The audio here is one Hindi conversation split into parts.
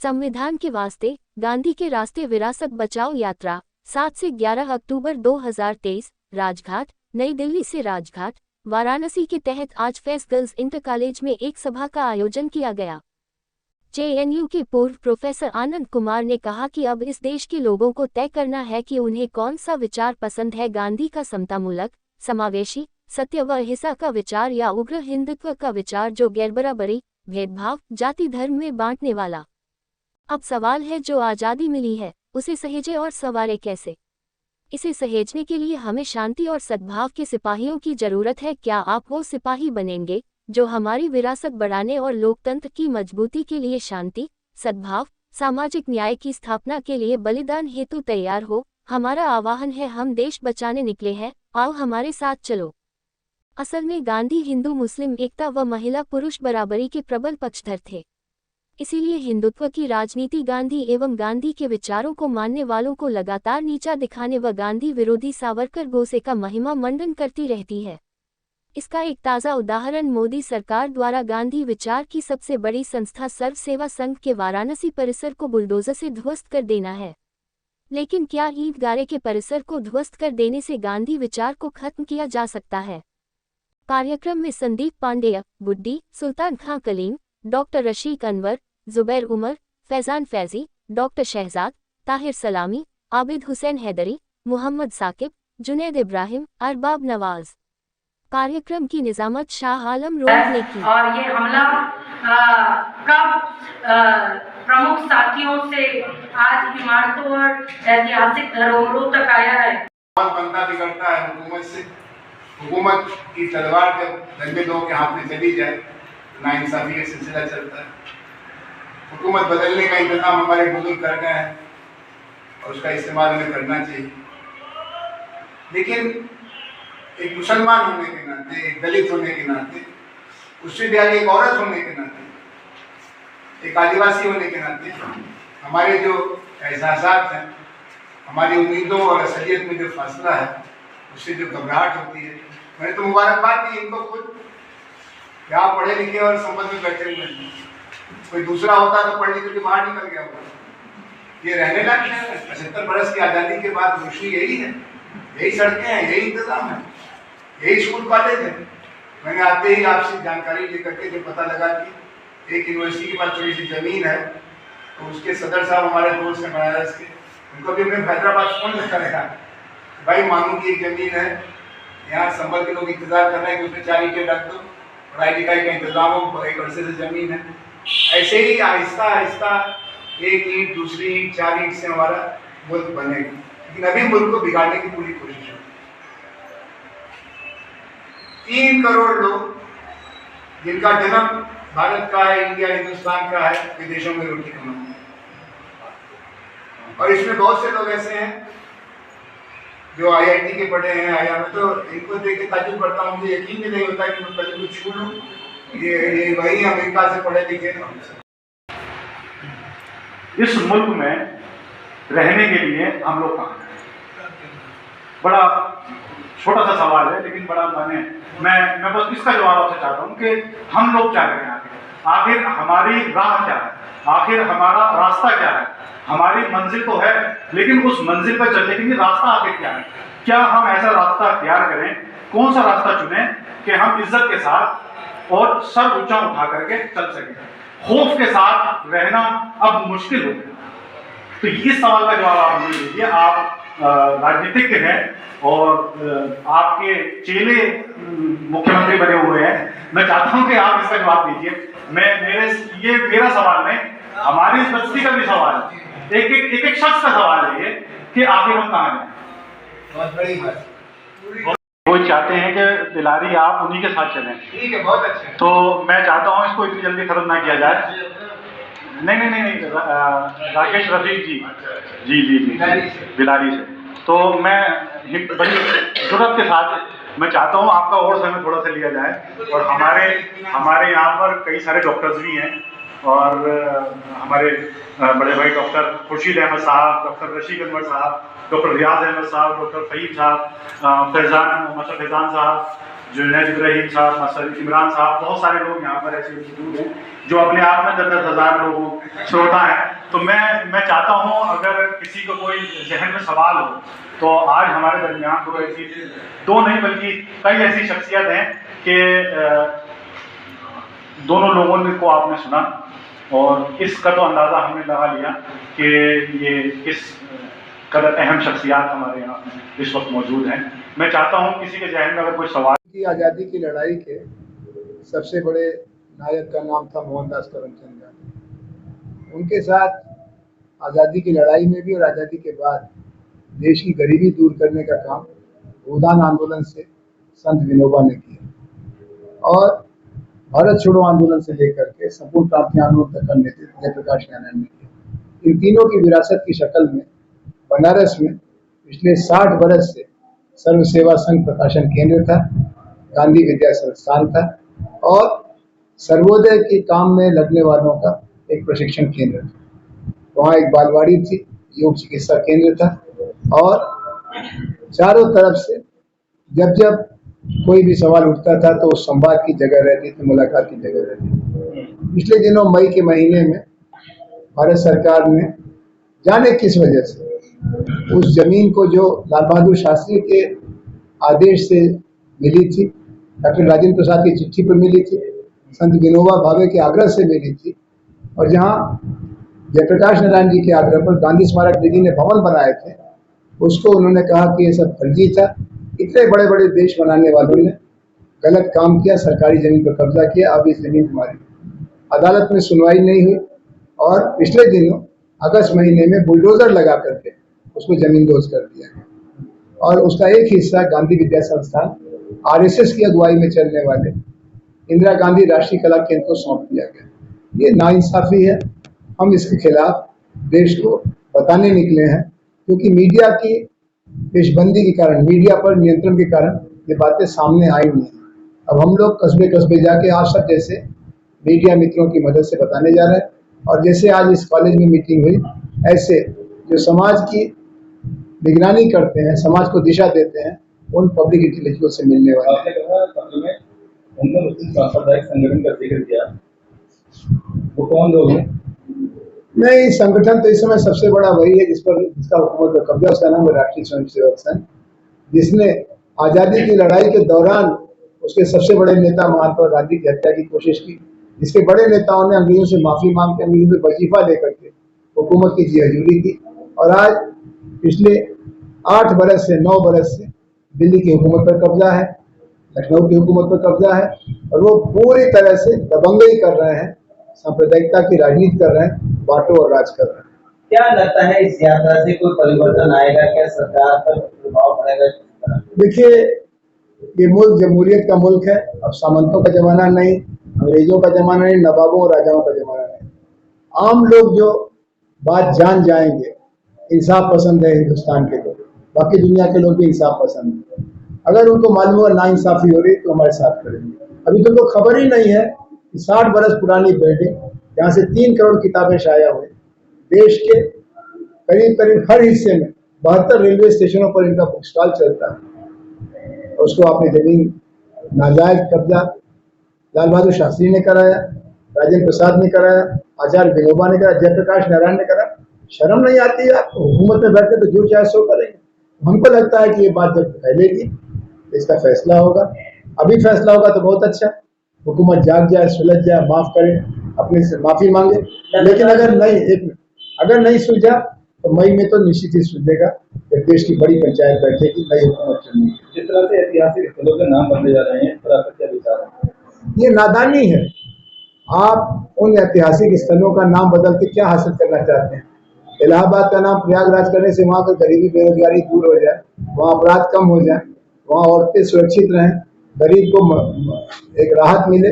संविधान के वास्ते गांधी के रास्ते विरासत बचाओ यात्रा 7 से 11 अक्टूबर 2023 राजघाट, नई दिल्ली से राजघाट, वाराणसी के तहत आज फैज गर्ल्स इंटर कॉलेज में एक सभा का आयोजन किया गया। जेएनयू के पूर्व प्रोफेसर आनंद कुमार ने कहा कि अब इस देश के लोगों को तय करना है कि उन्हें कौन सा विचार पसंद है, गांधी का समतामूलक, समावेशी, सत्य व अहिंसा का विचार या उग्र हिंदुत्व का विचार जो गैरबराबरी, भेदभाव, जाति धर्म में बांटने वाला। अब सवाल है, जो आज़ादी मिली है उसे सहेजे और संवारे कैसे। इसे सहेजने के लिए हमें शांति और सद्भाव के सिपाहियों की जरूरत है। क्या आप वो सिपाही बनेंगे जो हमारी विरासत बढ़ाने और लोकतंत्र की मजबूती के लिए शांति, सद्भाव, सामाजिक न्याय की स्थापना के लिए बलिदान हेतु तैयार हो? हमारा आह्वान है, हम देश बचाने निकले हैं, आओ हमारे साथ चलो। असल में गांधी हिंदू मुस्लिम एकता व महिला पुरुष बराबरी के प्रबल पक्षधर थे। इसीलिए हिंदुत्व की राजनीति गांधी एवं गांधी के विचारों को मानने वालों को लगातार नीचा दिखाने व गांधी विरोधी सावरकर गोसे का महिमा मंडन करती रहती है। इसका एक ताज़ा उदाहरण मोदी सरकार द्वारा गांधी विचार की सबसे बड़ी संस्था सर्व सेवा संघ के वाराणसी परिसर को बुलडोजर से ध्वस्त कर देना है। लेकिन क्या ईंट गारे के परिसर को ध्वस्त कर देने से गांधी विचार को खत्म किया जा सकता है? कार्यक्रम में संदीप पांडेय, गुड्डी, सुल्तान खां कलीम, डॉक्टर रशीक अनवर, जुबैर उमर, फैजान फैजी, डॉक्टर शहजाद, ताहिर सलामी, आबिद हुसैन हैदरी, मोहम्मद साकिब, जुनैद इब्राहिम, अरबाब नवाज। कार्यक्रम की निजामत शाह आलम रोड ने की। और ये हमला कब प्रमुख साथियों से आज इमारतों और ऐतिहासिक धरोहरों तक आया है। बनता बिगड़ता है हुकूमत से। हुकूमत की तलवार जब गंदे लोगों के हाथ में चली जाए तो नाइंसाफी का सिलसिला चलता है। हुकूमत बदलने का इंतजाम हमारे बुजुर्ग कर गए हैं और उसका इस्तेमाल हमें करना चाहिए। लेकिन एक मुसलमान होने के नाते, एक दलित होने के नाते, उससे भी आगे एक औरत होने के नाते, एक आदिवासी होने के नाते हमारे जो एहसासात हैं, हमारी उम्मीदों और असलियत में जो फासला है, उससे जो घबराहट होती है, मैंने तो मुबारकबाद दी इनको खुद कि आप पढ़े लिखे और संपद में बैठे हुए हैं। कोई दूसरा होता तो पढ़ लिख के बाहर निकल गया होगा। ये रहने लायक शहर है। 75 बरस की आज़ादी के बाद रोशनी यही है, यही सड़कें हैं, यही इंतजाम है, यही स्कूल कॉलेज है। मैंने आते ही आपसे जानकारी लेकर के जब पता लगा कि एक यूनिवर्सिटी के पास थोड़ी सी ज़मीन है, तो उसके सदर साहब हमारे दोस्त हैं बनारस के, उनको भी हमने हैदराबाद फोन करेगा, भाई मानू की एक ज़मीन है, यहाँ संभल के लोग इंतजार कर रहे हैं कि उसमें 4 ईंटें रख दो, पढ़ाई लिखाई का इंतजाम हो, एक अरसे से ज़मीन है। ऐसे ही आहिस्ता आहिस्ता एक ईंट, दूसरी ईंट, 4 ईंट से हमारा मुल्क बनेगा। लेकिन अभी मुल्क को बिगाड़ने की पूरी कोशिश है। 3 करोड़ लोग जिनका जन्म भारत का है, इंडिया हिंदुस्तान का है, विदेशों में रोटी कमाते हैं। और इसमें बहुत से लोग ऐसे हैं जो IIT के पढ़े हैं, IIM में, तो इनको देख के ताज्जुब करता हूँ, मुझे यकीन भी नहीं होता कि मैं कभी कुछ छू लूँ। ये वही अमेरिका से पढ़े लिखे। इस मुल्क में रहने के लिए हम लोग कहाँ हैं? बड़ा छोटा सा सवाल है, लेकिन बड़ा मैं बस इसका जवाब आपसे चाहता हूँ कि हम लोग क्या करें आखिर हमारी राह क्या है, आखिर हमारा रास्ता क्या है। हमारी मंजिल तो है, लेकिन उस मंजिल पर चलने के लिए रास्ता आखिर क्या है। क्या हम ऐसा रास्ता अख्तियार करें, कौन सा रास्ता चुनें कि हम इज्जत के साथ और सर ऊंचा उठा करके चल सकें। खौफ के साथ रहना अब मुश्किल हो गया। तो इस सवाल का जवाब आप मुझे दीजिए। आप राजनीतिज्ञ हैं और आपके चेले मुख्यमंत्री बने हुए हैं। मैं चाहता हूं कि आप इसका जवाब दीजिए। मेरा सवाल नहीं, हमारी इस बस्ती का भी सवाल है, एक शख्स का सवाल है ये कि आखिर हम कहाँ हैं। बहुत बड़ी बात। वो चाहते हैं कि तिलारी आप उन्हीं के साथ चलें। ठीक है, बहुत अच्छा। तो मैं चाहता हूँ इसको इतनी जल्दी खत्म ना किया जाए। नहीं, राकेश रफीक जी बिलारी से। तो मैं बड़ी जरूरत के साथ मैं चाहता हूँ आपका और समय थोड़ा सा लिया जाए। और हमारे यहाँ पर कई सारे डॉक्टर्स भी हैं और हमारे बड़े भाई डॉक्टर खुर्शीद अहमद साहब, डॉक्टर रशीद अनवर साहब, डॉक्टर रियाज अहमद साहब, डॉक्टर फहीम साहब, फैजान साहब, जुनैद इब्राहिम साहब, मसद इमरान साहब, बहुत सारे लोग यहाँ पर ऐसे मौजूद हैं जो अपने आप में 10,000 लोग श्रोता हैं। तो मैं चाहता हूँ अगर किसी को कोई जहन में सवाल हो तो आज हमारे दरमियान दो ऐसी, दो नहीं बल्कि कई ऐसी शख्सियत हैं कि दोनों लोगों को आपने सुना और इसका तो अंदाज़ा हमने लगा लिया कि ये किस कदर अहम शख्सियात हमारे यहाँ इस वक्त मौजूद हैं। मैं चाहता हूँ किसी के जहन में अगर कोई सवाल की आज़ादी की लड़ाई के सबसे बड़े नायक का नाम था मोहनदास करमचंद गांधी। उनके साथ आज़ादी की लड़ाई में भी और आज़ादी के बाद देश की गरीबी दूर करने का काम भूदान आंदोलन से संत विनोबा ने किया और भारत छोड़ो आंदोलन से लेकर के संपूर्ण क्रांति आंदोलन तक का नेतृत्व जयप्रकाश नारायण ने किया। इन तीनों की विरासत की शक्ल में बनारस में पिछले 60 बरस से सर्व सेवा संघ प्रकाशन केंद्र था, गांधी विद्या संस्थान था और सर्वोदय के काम में लगने वालों का एक प्रशिक्षण केंद्र था। वहाँ एक बालवाड़ी थी, योग चिकित्सा केंद्र था और चारों तरफ से जब जब कोई भी सवाल उठता था तो संवाद की जगह रहती थी, मुलाकात की जगह रहती थी। पिछले दिनों मई के महीने में भारत सरकार ने जाने किस वजह से उस जमीन को जो लाल बहादुर शास्त्री के आदेश से मिली थी, डॉक्टर राजेंद्र प्रसाद की चिट्ठी पर मिली थी, संत विनोबा भावे के आग्रह से मिली थी और जहाँ जयप्रकाश नारायण जी के आग्रह पर गांधी स्मारक निधि ने भवन बनाए थे, उसको उन्होंने कहा कि ये सब फर्जी था। इतने बड़े बड़े देश बनाने वालों ने गलत काम किया, सरकारी जमीन पर कब्जा किया, अब इस जमीन हमारी। अदालत में सुनवाई नहीं हुई और पिछले दिनों अगस्त महीने में बुलडोजर लगा करके उसको जमींदोज कर दिया गया और उसका एक हिस्सा गांधी विद्या संस्थान आरएसएस की अगुवाई में चलने वाले इंदिरा गांधी राष्ट्रीय कला केंद्र को सौंप दिया गया। ये नाइंसाफी है, हम इसके खिलाफ देश को बताने निकले हैं क्योंकि मीडिया की पेशबंदी के कारण, मीडिया पर नियंत्रण के कारण ये बातें सामने आई नहीं। अब हम लोग कस्बे कस्बे जाके आप सब जैसे मीडिया मित्रों की मदद से बताने जा रहे हैं और जैसे आज इस कॉलेज में मीटिंग हुई, ऐसे जो समाज की निगरानी करते हैं, समाज को दिशा देते हैं, उन पब्लिक इंटेलेक्चुअल से मिलने वाले। आपने कहा पत्र में उन्होंने मुस्लिम सांप्रदायिक संगठन का जिक्र किया, वो कौन लोग हैं? नहीं, संगठन तो इस समय सबसे बड़ा वही है जिसका हुकूमत का कब्जा, उसका नाम है राष्ट्रीय स्वयंसेवक संघ, जिसने आज़ादी की लड़ाई के दौरान उसके सबसे बड़े नेता महात्मा गांधी की हत्या की कोशिश की, जिसके बड़े नेताओं ने अंग्रेजों से माफ़ी मांग के अंग्रेजों से वजीफा लेकर के हुकूमत की जी हजूरी की और आज पिछले 8 बरस से 9 बरस से दिल्ली की हुकूमत पर कब्जा है, लखनऊ की हुकूमत पर कब्जा है और वो पूरी तरह से दबंगई कर रहे हैं, सांप्रदायिकता की राजनीति कर रहे हैं, बांटो और राज कर रहे हैं। क्या लगता है इस यात्रा से कोई परिवर्तन आएगा? क्या सरकार पर प्रभाव पड़ेगा? देखिए, ये मुल्क जमहूरियत का मुल्क है। अब सामंतों का जमाना नहीं, अंग्रेजों का जमाना नहीं, नवाबों और राजाओं का जमाना नहीं। आम लोग जो बात जान जाएंगे, इंसाफ पसंद है हिंदुस्तान के लोग, बाकी दुनिया के लोग भी इंसाफ पसंद है। अगर उनको मालूम है नाइंसाफी हो रही तो हमारे साथ करेंगे। अभी तो खबर ही नहीं है कि 60 बरस पुरानी बिल्डिंग, यहाँ से 3 करोड़ किताबें शाया हुई, देश के करीब करीब हर हिस्से में 72 रेलवे स्टेशनों पर इनका बुक स्टॉल चलता है। उसको आपने जमीन नाजायज कब्जा लाल बहादुर शास्त्री ने कराया, राजेंद्र प्रसाद ने कराया, आचार्य विनोबा ने कराया, जयप्रकाश नारायण ने कराया। शर्म नहीं आती है आपको? हुकूमत में बैठे तो जो चाहे सो करेंगे। हमको लगता है कि ये बात जब फैलेगी इसका फैसला होगा। अभी फैसला होगा तो बहुत अच्छा, हुकूमत जाग जाए, सुलझ जाए, माफ करे, अपने से माफी मांगे। लेकिन अगर नहीं सुलझा तो मई में तो निश्चित ही सुलझेगा जब देश की बड़ी पंचायत बैठेगी, नई हुकूमत चलनी। जिस तरह से ऐतिहासिक स्थलों के नाम बदले जा रहे हैं, इस पर आपका क्या विचार है? ये नादानी है। आप उन ऐतिहासिक स्थलों का नाम बदल के क्या हासिल करना चाहते हैं? इलाहाबाद का नाम प्रयागराज करने से वहाँ का गरीबी बेरोजगारी दूर हो जाए, वहाँ अपराध कम हो जाए, वहाँ औरतें सुरक्षित रहें, गरीब को एक राहत मिले।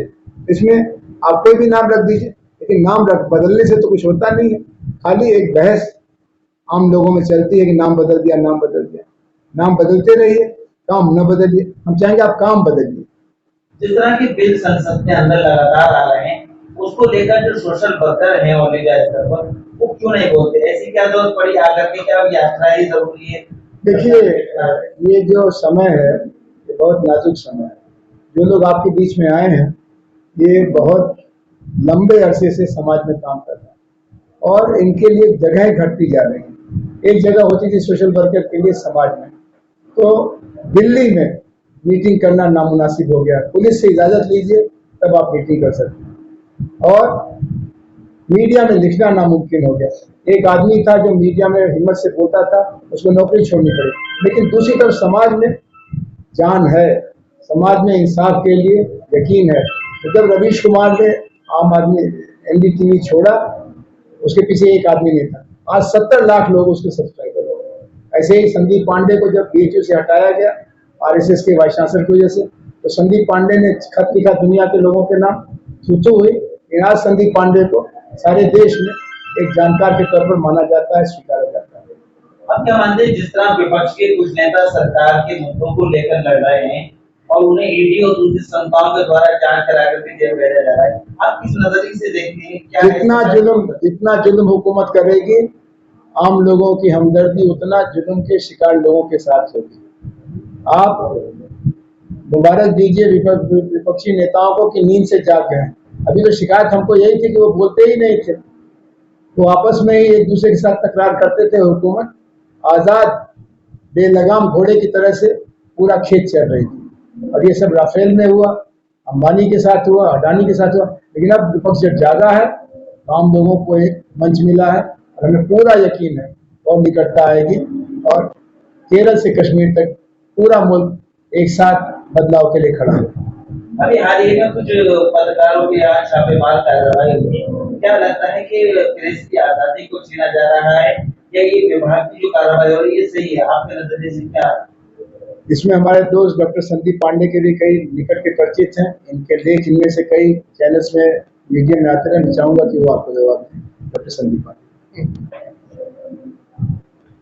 इसमें आप कोई भी नाम रख दीजिए, लेकिन नाम बदलने से तो कुछ होता नहीं है। खाली एक बहस आम लोगों में चलती है कि नाम बदल दिया, नाम बदल दिया। नाम बदलते रहिए, काम न बदलिए। हम चाहेंगे आप काम बदलिए। जिस तरह के बिल संसद के अंदर लगातार आ रहे हैं, उसको लेकर जो सोशल वर्कर हैं ऑल इंडिया स्तर पर, वो क्यों नहीं बोलते? ऐसी क्या जरूरत पड़ी आकर के? क्या यात्रा ही जरूरी है? देखिए, ये जो समय है ये बहुत नाजुक समय है। जो लोग आपके बीच में आए हैं ये बहुत लंबे अरसे से समाज में काम कर रहे हैं और इनके लिए जगहें घटती जा रही हैं। एक जगह होती थी सोशल वर्कर के लिए समाज में, तो दिल्ली में मीटिंग करना नामुनासिब हो गया। पुलिस से इजाज़त लीजिए तब आप मीटिंग कर सकते हैं और मीडिया में लिखना नामुमकिन हो गया। एक आदमी था जो मीडिया में हिम्मत से बोलता था, उसको नौकरी छोड़नी पड़ी। लेकिन दूसरी तरफ समाज में जान है, समाज में इंसाफ के लिए यकीन है। तो जब रवीश कुमार ने आम आदमी NDTV छोड़ा, उसके पीछे एक आदमी नहीं था, आज 70 लाख लोग उसके सब्सक्राइबर हो गए। ऐसे ही संदीप पांडे को जब BHU से हटाया गया RSS के वाइस चांसलर की वजह से, तो संदीप पांडे ने खत लिखा दुनिया के लोगों के नाम, सूचो हुई। आज संदीप पांडे को सारे देश में एक जानकार के तौर पर माना जाता है, स्वीकारा जाता है। अब क्या मानते हैं, जिस तरह विपक्ष के कुछ नेता सरकार के मुद्दों को लेकर लड़ रहे हैं और उन्हें ईडी और दूसरी संस्थाओं के द्वारा जांच करा करके जेल भेजा जा रहा है, आप किस नजरिए से देखते हैं? क्या जितना जुल्म हुकूमत करेगी, आम लोगों की हमदर्दी उतना जुल्म के शिकार लोगों के साथ होगी। आप मुबारक दीजिए विपक्षी नेताओं को कि नींद से जाग गए। अभी तो शिकायत हमको यही थी कि वो बोलते ही नहीं थे, वो आपस में ही एक दूसरे के साथ तकरार करते थे। हुकूमत आजाद बेलगाम घोड़े की तरह से पूरा खेत चल रही थी और ये सब राफेल में हुआ, अंबानी के साथ हुआ, अडानी के साथ हुआ। लेकिन अब विपक्ष जब जागा है, आम लोगों को एक मंच मिला है और हमें पूरा यकीन है और निकटता आएगी और केरल से कश्मीर तक पूरा मुल्क एक साथ बदलाव के लिए खड़ा है। अभी हाल ही में कुछ पत्रकारों के यहाँ छापेमार कार्रवाई हुई, क्या लगता है कि प्रेस की आजादी को छीना जा रहा है या ये विभाग की जो कार्रवाई हो रही है सही है? आपके नजरिए से क्या? इसमें हमारे दोस्त डॉक्टर संदीप पांडे के भी कई निकट के परिचित हैं, इनके लेख इनमें से कई चैनल्स में मीडिया में आते रहे। मैं चाहूंगा कि वो आपको जवाब दें। डॉक्टर संदीप पांडे।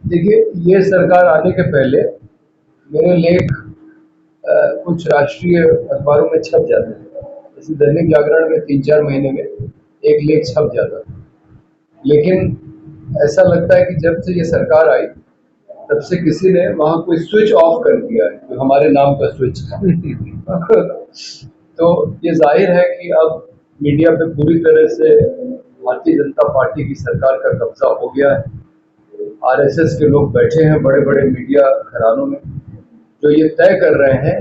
देखिए, ये सरकार आने के पहले मेरे लेख कुछ राष्ट्रीय अखबारों में छप जाते थे। जैसे दैनिक जागरण में 3-4 महीने में एक लेख छप जाता था। लेकिन ऐसा लगता है कि जब से ये सरकार आई तब से किसी ने वहाँ कोई स्विच ऑफ कर दिया है, जो हमारे नाम का स्विच था। तो ये जाहिर है कि अब मीडिया पे पूरी तरह से भारतीय जनता पार्टी की सरकार का कब्जा हो गया है। RSS के लोग बैठे हैं बड़े बड़े मीडिया घरानों में, जो ये तय कर रहे हैं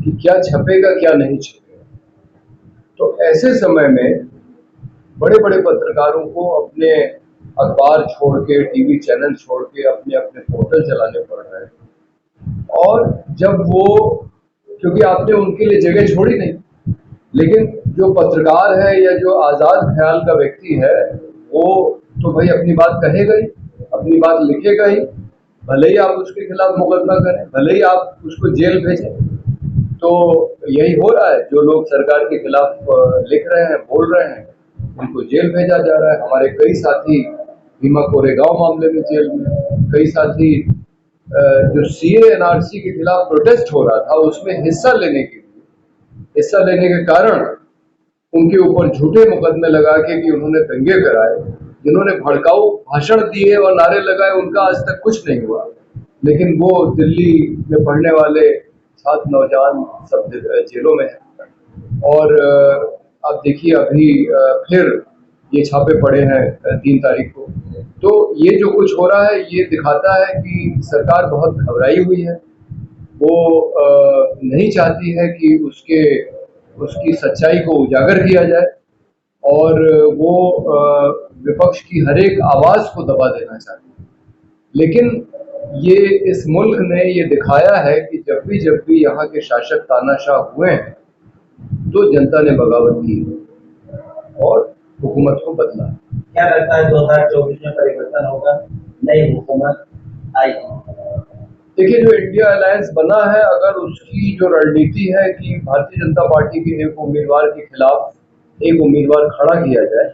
कि क्या छपेगा क्या नहीं छपेगा। तो ऐसे समय में बड़े बड़े पत्रकारों को अपने अखबार छोड़ के, टीवी चैनल छोड़ के अपने अपने पोर्टल चलाने पड़ रहे हैं। और जब वो, क्योंकि आपने उनके लिए जगह छोड़ी नहीं, लेकिन जो पत्रकार है या जो आज़ाद ख्याल का व्यक्ति है वो तो भाई अपनी बात कहेगा ही, अपनी बात लिखेगा ही, भले ही आप उसके खिलाफ मुकदमा करें, भले ही आप उसको जेल भेजें। तो यही हो रहा है, जो लोग सरकार के खिलाफ लिख रहे हैं, बोल रहे हैं, उनको जेल भेजा जा रहा है। हमारे कई साथी भीमा कोरेगांव मामले में जेल में, कई साथी जो CA NRC के खिलाफ प्रोटेस्ट हो रहा था उसमें हिस्सा लेने के कारण उनके ऊपर झूठे मुकदमे लगा के कि उन्होंने दंगे कराए, जिन्होंने भड़काऊ भाषण दिए और नारे लगाए, उनका आज तक कुछ नहीं हुआ। लेकिन वो दिल्ली में पढ़ने वाले छात्र नौजवान सब जेलों में हैं। और आप देखिए अभी फिर ये छापे पड़े हैं 3 तारीख को। तो ये जो कुछ हो रहा है ये दिखाता है कि सरकार बहुत घबराई हुई है। वो नहीं चाहती है कि उसकी सच्चाई को उजागर किया जाए और वो विपक्ष की हर एक आवाज़ को दबा देना चाहती है। लेकिन ये इस मुल्क ने ये दिखाया है कि जब भी यहाँ के शासक तानाशाह हुए हैं तो जनता ने बगावत की और हुकूमत को बदला। क्या लगता है 2024 में परिवर्तन होगा, नई हुकूमत आएगी? देखिए, जो इंडिया अलायंस बना है, अगर उसकी जो रणनीति है कि भारतीय जनता पार्टी के एक उम्मीदवार के खिलाफ एक उम्मीदवार खड़ा किया जाए,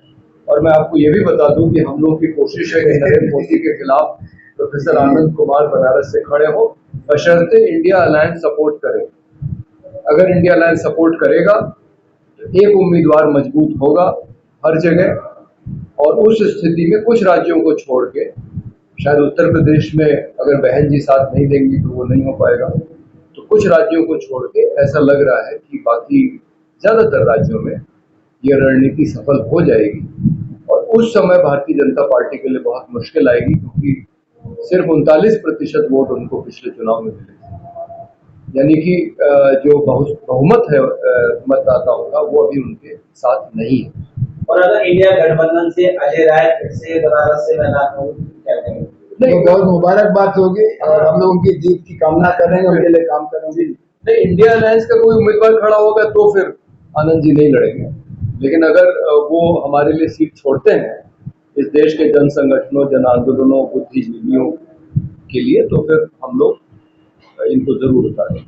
और मैं आपको ये भी बता दूं कि हम लोग की कोशिश है कि नरेंद्र मोदी के खिलाफ प्रोफेसर आनंद कुमार बनारस से खड़े हो, बशर्ते इंडिया अलायंस सपोर्ट करे। अगर इंडिया अलायंस सपोर्ट करेगा तो एक उम्मीदवार मजबूत होगा हर जगह, और उस स्थिति में कुछ राज्यों को छोड़ के, शायद उत्तर प्रदेश में अगर बहन जी साथ नहीं देंगी तो वो नहीं हो पाएगा, तो कुछ राज्यों को छोड़ के ऐसा लग रहा है कि बाकी ज्यादातर राज्यों में ये रणनीति सफल हो जाएगी और उस समय भारतीय जनता पार्टी के लिए बहुत मुश्किल आएगी, क्योंकि सिर्फ 39% वोट उनको पिछले चुनाव में मिले थे। यानी कि जो बहुमत है मतदाताओं का, वो अभी उनके साथ नहीं है। और अगर इंडिया गठबंधन से अजय राय फिर से बनारस से मैदान में कहते हैं, तो बहुत मुबारकबाद होगी और हम लोग उनकी जीत की कामना करेंगे, उनके लिए काम करेंगे। नहीं, इंडिया अलायंस का कोई उम्मीदवार खड़ा होगा तो फिर आनंद जी नहीं लड़ेंगे, लेकिन अगर वो हमारे लिए सीट छोड़ते हैं इस देश के जन संगठनों, जन आंदोलनों, बुद्धिजीवियों के लिए, तो फिर हम लोग इनको जरूर उतारेंगे।